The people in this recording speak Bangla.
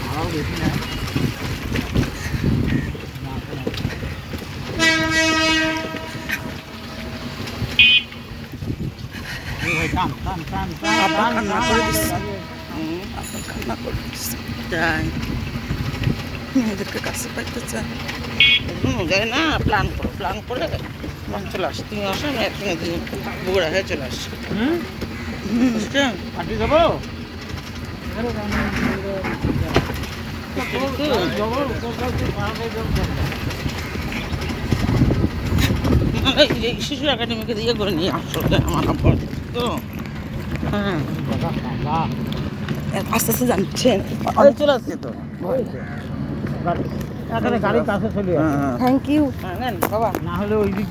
ভাড়াও বেশি নেয়। ভাই টান টান টান টান টান কান্না করে দিচ্ছে। আবার কান্না করে দিচ্ছে। যাই মেয়েদেরকে কাছে পাইতে চাই। যাই না, প্ল্যান করে চলে আসি। তুমি আসো, আমি একসঙ্গে দিন বগুড়া হয়ে চলে আসছি। বুঝছেন? পার্টি যাবো এই শিশু একাডেমিকে দিয়ে করে নিয়ে আসলে আমার আব্বা তো হ্যাঁ আস্তে আস্তে জানছেন চলে আসছে তো এখানে গাড়ি কাছে চলে থ্যাংক ইউ বাবা না হলে ওই দিক